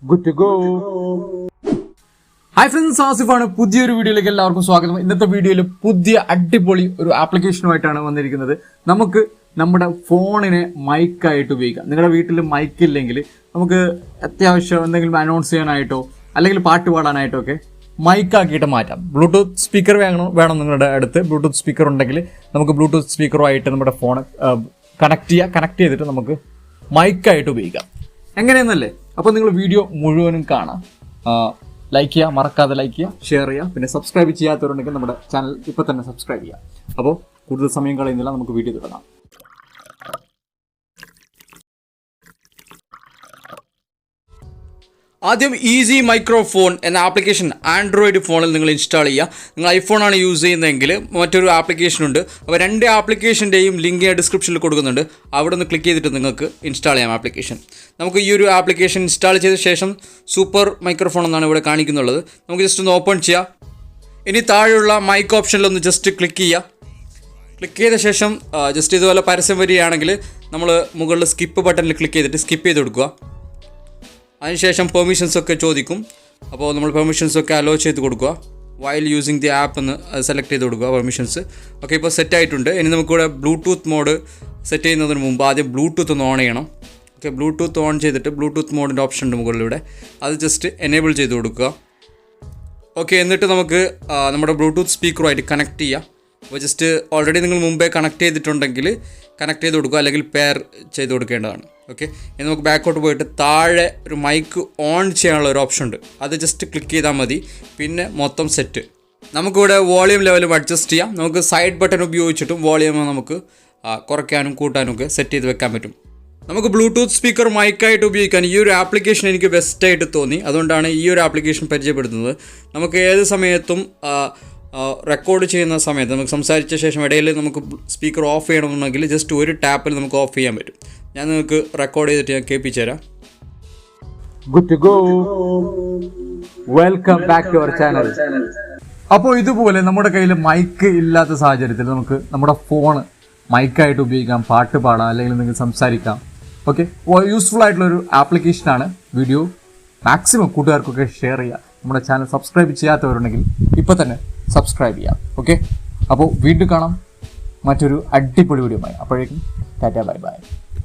Good to go. Hi friends, ആസിഫാണ്. പുതിയൊരു വീഡിയോയിലേക്ക് എല്ലാവർക്കും സ്വാഗതം. ഇന്നത്തെ വീഡിയോയിൽ പുതിയ അടിപൊളി ഒരു ആപ്ലിക്കേഷനുമായിട്ടാണ് വന്നിരിക്കുന്നത്. നമുക്ക് നമ്മുടെ ഫോണിനെ മൈക്കായിട്ട് ഉപയോഗിക്കാം. നിങ്ങളുടെ വീട്ടിൽ മൈക്ക് ഇല്ലെങ്കിൽ നമുക്ക് അത്യാവശ്യം എന്തെങ്കിലും അനൗൺസ് ചെയ്യാനായിട്ടോ അല്ലെങ്കിൽ പാട്ട് പാടാനായിട്ടോ ഒക്കെ മൈക്കാക്കിയിട്ട് മാറ്റാം. ബ്ലൂടൂത്ത് സ്പീക്കർ വേണം നിങ്ങളുടെ അടുത്ത്. ബ്ലൂടൂത്ത് സ്പീക്കർ ഉണ്ടെങ്കിൽ നമുക്ക് ബ്ലൂടൂത്ത് സ്പീക്കറുമായിട്ട് നമ്മുടെ ഫോൺ കണക്ട് ചെയ്തിട്ട് നമുക്ക് മൈക്കായിട്ട് ഉപയോഗിക്കാം. എങ്ങനെയെന്നല്ലേ? അപ്പോൾ നിങ്ങൾ വീഡിയോ മുഴുവനും കാണാം. ലൈക്ക് ചെയ്യുക, മറക്കാതെ ലൈക്ക് ചെയ്യുക, ഷെയർ ചെയ്യുക. പിന്നെ സബ്സ്ക്രൈബ് ചെയ്യാത്തവരുണ്ടെങ്കിൽ നമ്മുടെ ചാനൽ ഇപ്പോൾ തന്നെ സബ്സ്ക്രൈബ് ചെയ്യുക. അപ്പോൾ കൂടുതൽ സമയം കളയുന്നില്ല, നമുക്ക് വീഡിയോ തുടങ്ങാം. ആദ്യം ഈസി മൈക്രോഫോൺ എന്ന ആപ്ലിക്കേഷൻ ആൻഡ്രോയിഡ് ഫോണിൽ നിങ്ങൾ ഇൻസ്റ്റാൾ ചെയ്യുക. നിങ്ങൾ ഐഫോണാണ് യൂസ് ചെയ്യുന്നതെങ്കിൽ മറ്റൊരു ആപ്ലിക്കേഷൻ ഉണ്ട്. അപ്പോൾ രണ്ട് ആപ്ലിക്കേഷൻ്റെയും ലിങ്ക് ഞാൻ ഡിസ്ക്രിപ്ഷനിൽ കൊടുക്കുന്നുണ്ട്. അവിടെ നിന്ന് ക്ലിക്ക് ചെയ്തിട്ട് നിങ്ങൾക്ക് ഇൻസ്റ്റാൾ ചെയ്യാം ആപ്ലിക്കേഷൻ. നമുക്ക് ഈ ഒരു ആപ്ലിക്കേഷൻ ഇൻസ്റ്റാൾ ചെയ്ത ശേഷം സൂപ്പർ മൈക്രോഫോൺ എന്നാണ് ഇവിടെ കാണിക്കുന്നുള്ളത്. നമുക്ക് ജസ്റ്റ് ഒന്ന് ഓപ്പൺ ചെയ്യാം. ഇനി താഴെയുള്ള മൈക്ക് ഓപ്ഷനിലൊന്ന് ജസ്റ്റ് ക്ലിക്ക് ചെയ്യുക. ക്ലിക്ക് ചെയ്ത ശേഷം ജസ്റ്റ് ഇതുപോലെ പരസ്യം വരികയാണെങ്കിൽ നമ്മൾ മുകളിൽ സ്കിപ്പ് ബട്ടണിൽ ക്ലിക്ക് ചെയ്തിട്ട് സ്കിപ്പ് ചെയ്ത് കൊടുക്കുക. അതിനുശേഷം പെർമിഷൻസൊക്കെ ചോദിക്കും. അപ്പോൾ നമ്മൾ പെർമിഷൻസൊക്കെ അലോ ചെയ്ത് കൊടുക്കുക. വൈൽ യൂസിങ് ദി ആപ്പ് എന്ന് സെലക്ട് ചെയ്ത് കൊടുക്കുക പെർമിഷൻസ്. ഓക്കെ, ഇപ്പോൾ സെറ്റ് ആയിട്ടുണ്ട്. ഇനി നമുക്കിവിടെ ബ്ലൂടൂത്ത് മോഡ് സെറ്റ് ചെയ്യുന്നതിന് മുമ്പ് ആദ്യം ബ്ലൂടൂത്ത് ഒന്ന് ഓൺ ചെയ്യണം. ഓക്കെ, ബ്ലൂടൂത്ത് ഓൺ ചെയ്തിട്ട് ബ്ലൂടൂത്ത് മോഡിൻ്റെ ഓപ്ഷൻ ഉണ്ട് മുകളിലൂടെ. അത് ജസ്റ്റ് എനേബിൾ ചെയ്ത് കൊടുക്കുക. ഓക്കെ, എന്നിട്ട് നമുക്ക് നമ്മുടെ ബ്ലൂടൂത്ത് സ്പീക്കറുമായിട്ട് കണക്ട് ചെയ്യാം. അപ്പോൾ ജസ്റ്റ് ഓൾറെഡി നിങ്ങൾ മുമ്പേ കണക്ട് ചെയ്തിട്ടുണ്ടെങ്കിൽ കണക്ട് ചെയ്ത് കൊടുക്കുക, അല്ലെങ്കിൽ പെയർ ചെയ്ത് കൊടുക്കേണ്ടതാണ്. ഓക്കെ, ഇനി നമുക്ക് ബാക്കോട്ട് പോയിട്ട് താഴെ ഒരു മൈക്ക് ഓൺ ചെയ്യാനുള്ള ഒരു ഓപ്ഷൻ ഉണ്ട്. അത് ജസ്റ്റ് ക്ലിക്ക് ചെയ്താൽ മതി. പിന്നെ മൊത്തം സെറ്റ്. നമുക്കിവിടെ വോളിയം ലെവലും അഡ്ജസ്റ്റ് ചെയ്യാം. നമുക്ക് സൈഡ് ബട്ടൺ ഉപയോഗിച്ചിട്ടും വോളിയം നമുക്ക് കുറയ്ക്കാനും കൂട്ടാനും ഒക്കെ സെറ്റ് ചെയ്ത് വെക്കാൻ പറ്റും. നമുക്ക് ബ്ലൂടൂത്ത് സ്പീക്കർ മൈക്കായിട്ട് ഉപയോഗിക്കാൻ ഈ ഒരു ആപ്ലിക്കേഷൻ എനിക്ക് ബെസ്റ്റായിട്ട് തോന്നി. അതുകൊണ്ടാണ് ഈ ഒരു ആപ്ലിക്കേഷൻ പരിചയപ്പെടുത്തുന്നത്. നമുക്ക് ഏത് സമയത്തും റെക്കോർഡ് ചെയ്യുന്ന സമയത്ത് നമുക്ക് സംസാരിച്ച ശേഷം ഇടയിൽ നമുക്ക് സ്പീക്കർ ഓഫ് ചെയ്യണമെന്നുണ്ടെങ്കിൽ ജസ്റ്റ് ഒരു ടാപ്പിൽ നമുക്ക് ഓഫ് ചെയ്യാൻ പറ്റും. ഞാൻ നിങ്ങൾക്ക് റെക്കോർഡ് ചെയ്തിട്ട് ഞാൻ കേൾപ്പിച്ചു തരാം. Good to go. Welcome back to our channel. അപ്പോൾ ഇതുപോലെ നമ്മുടെ കയ്യിൽ മൈക്ക് ഇല്ലാത്ത സാഹചര്യത്തിൽ നമുക്ക് നമ്മുടെ ഫോണ് മൈക്കായിട്ട് ഉപയോഗിക്കാം, പാട്ട് പാടാം, അല്ലെങ്കിൽ നിങ്ങൾക്ക് സംസാരിക്കാം. ഓക്കെ, യൂസ്ഫുൾ ആയിട്ടുള്ളൊരു ആപ്ലിക്കേഷനാണ്. വീഡിയോ മാക്സിമം കൂട്ടുകാർക്കൊക്കെ ഷെയർ ചെയ്യുക. നമ്മുടെ ചാനൽ സബ്സ്ക്രൈബ് ചെയ്യാത്തവരുണ്ടെങ്കിൽ ഇപ്പോൾ തന്നെ സബ്സ്ക്രൈബ് ചെയ്യാം. ഓക്കെ, അപ്പോൾ വീണ്ടും കാണാം മറ്റൊരു അടിപൊളി വീഡിയോയുമായി. അപ്പോഴേക്കും ടാറ്റാ, ബൈ ബൈ.